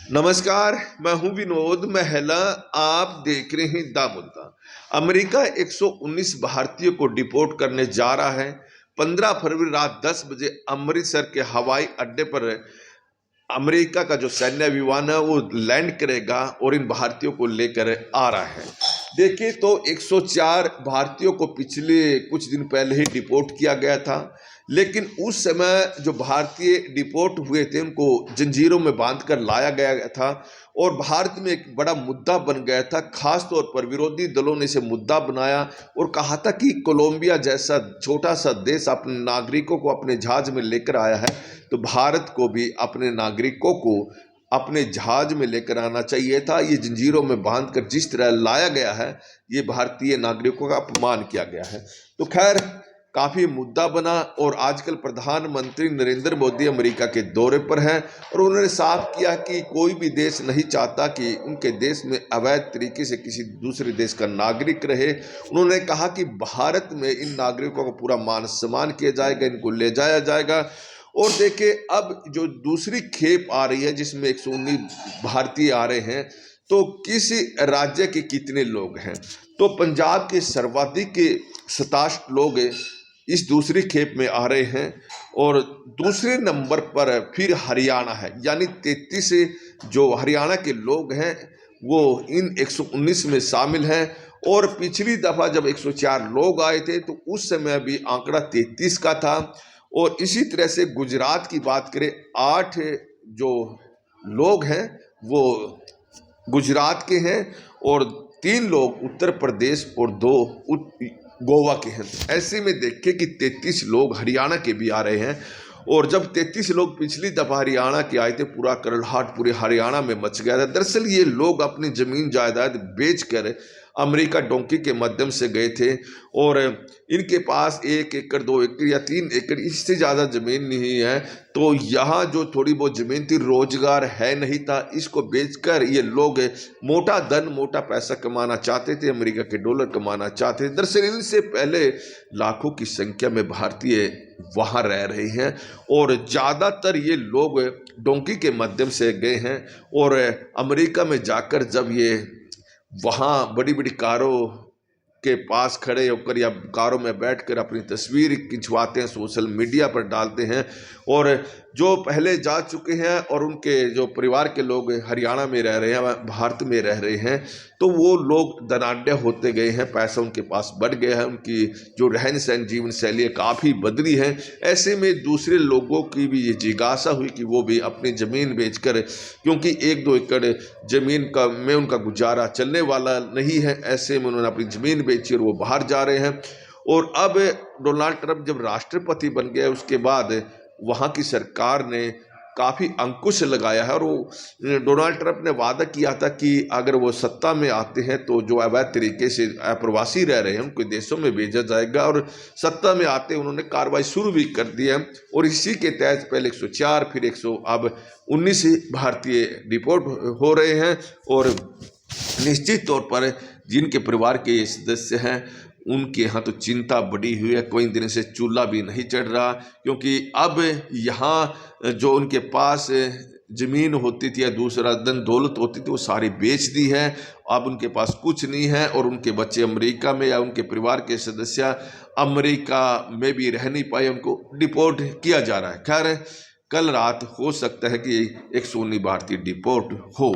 नमस्कार, मैं हूं विनोद महला। आप देख रहे हैं दा मुद्दा। अमेरिका 119 भारतीयों को डिपोर्ट करने जा रहा है। 15 फरवरी रात 10 बजे अमृतसर के हवाई अड्डे पर अमेरिका का जो सैन्य विमान है वो लैंड करेगा और इन भारतीयों को लेकर आ रहा है। देखिए तो 104 भारतीयों को पिछले कुछ दिन पहले ही डिपोर्ट किया गया था, लेकिन उस समय जो भारतीय डिपोर्ट हुए थे उनको जंजीरों में बांधकर लाया गया था और भारत में एक बड़ा मुद्दा बन गया था। खास तौर पर विरोधी दलों ने इसे मुद्दा बनाया और कहा था कि कोलंबिया जैसा छोटा सा देश अपने नागरिकों को अपने जहाज में लेकर आया है, तो भारत को भी अपने नागरिकों को अपने जहाज में लेकर आना चाहिए था। ये जंजीरों में बांधकर जिस तरह लाया गया है, ये भारतीय नागरिकों का अपमान किया गया है। तो खैर काफी मुद्दा बना और आजकल प्रधानमंत्री नरेंद्र मोदी अमेरिका के दौरे पर हैं और उन्होंने साफ किया कि कोई भी देश नहीं चाहता कि उनके देश में अवैध तरीके से किसी दूसरे देश का नागरिक रहे। उन्होंने कहा कि भारत में इन नागरिकों का पूरा मान सम्मान किया जाएगा, इनको ले जाया जाएगा। और देखिए अब जो दूसरी खेप आ रही है जिसमें 119 भारतीय आ रहे हैं, तो किस राज्य के कितने लोग हैं? तो पंजाब के सर्वाधिक 67 लोग इस दूसरी खेप में आ रहे हैं और दूसरे नंबर पर फिर हरियाणा है, यानी 33 जो हरियाणा के लोग हैं वो इन 119 में शामिल हैं। और पिछली दफा जब 104 लोग आए थे तो उस समय भी आंकड़ा 33 का था। और इसी तरह से गुजरात की बात करें, 8 जो लोग हैं वो गुजरात के हैं और 3 लोग उत्तर प्रदेश और 2 गोवा के हैं। ऐसे में देखें कि 33 लोग हरियाणा के भी आ रहे हैं। और जब 33 लोग पिछली दफा हरियाणा के आए थे, पूरा करड़हाट पूरे हरियाणा में मच गया था। दरअसल ये लोग अपनी जमीन जायदाद बेचकर अमेरिका डोंकी के माध्यम से गए थे और इनके पास 1 एकड़ 2 एकड़ या 3 एकड़ इससे ज़्यादा ज़मीन नहीं है। तो यहाँ जो थोड़ी बहुत ज़मीन थी, रोजगार है नहीं था, इसको बेचकर ये लोग मोटा धन मोटा पैसा कमाना चाहते थे, अमेरिका के डॉलर कमाना चाहते थे। दरअसल इनसे पहले लाखों की संख्या में भारतीय वहाँ रह रहे हैं और ज़्यादातर ये लोग डोंकी के माध्यम से गए हैं। और अमेरिका में जाकर जब ये वहाँ बड़ी बड़ी कारों के पास खड़े होकर या कारों में बैठकर अपनी तस्वीर खिंचवाते हैं, सोशल मीडिया पर डालते हैं। और जो पहले जा चुके हैं और उनके जो परिवार के लोग हरियाणा में रह रहे हैं, भारत में रह रहे हैं, तो वो लोग धनाढ्य होते गए हैं, पैसा उनके पास बढ़ गया है, उनकी जो रहन सहन जीवन शैली काफ़ी बदली है। ऐसे में दूसरे लोगों की भी ये जिज्ञासा हुई कि वो भी अपनी ज़मीन बेचकर, क्योंकि 1-2 एकड़ ज़मीन का में उनका गुजारा चलने वाला नहीं है, ऐसे में उन्होंने अपनी ज़मीन बेची और वो बाहर जा रहे हैं। और अब डोनाल्ड ट्रंप जब राष्ट्रपति बन गया उसके बाद वहाँ की सरकार ने काफ़ी अंकुश लगाया है और वो डोनाल्ड ट्रंप ने वादा किया था कि अगर वो सत्ता में आते हैं तो जो अवैध तरीके से अप्रवासी रह रहे हैं उनको देशों में भेजा जाएगा। और सत्ता में आते उन्होंने कार्रवाई शुरू भी कर दी है और इसी के तहत पहले 104 फिर 100 अब 19 भारतीय डिपोर्ट हो रहे हैं। और निश्चित तौर पर जिनके परिवार के सदस्य हैं उनके यहाँ तो चिंता बढ़ी हुई है, कोई दिन से चूल्हा भी नहीं चढ़ रहा, क्योंकि अब यहाँ जो उनके पास ज़मीन होती थी या दूसरा धन दौलत होती थी वो सारी बेच दी है। अब उनके पास कुछ नहीं है और उनके बच्चे अमेरिका में या उनके परिवार के सदस्य अमेरिका में भी रह नहीं पाए, उनको डिपोर्ट किया जा रहा है। खैर कल रात हो सकता है कि 119 भारतीय डिपोर्ट हो।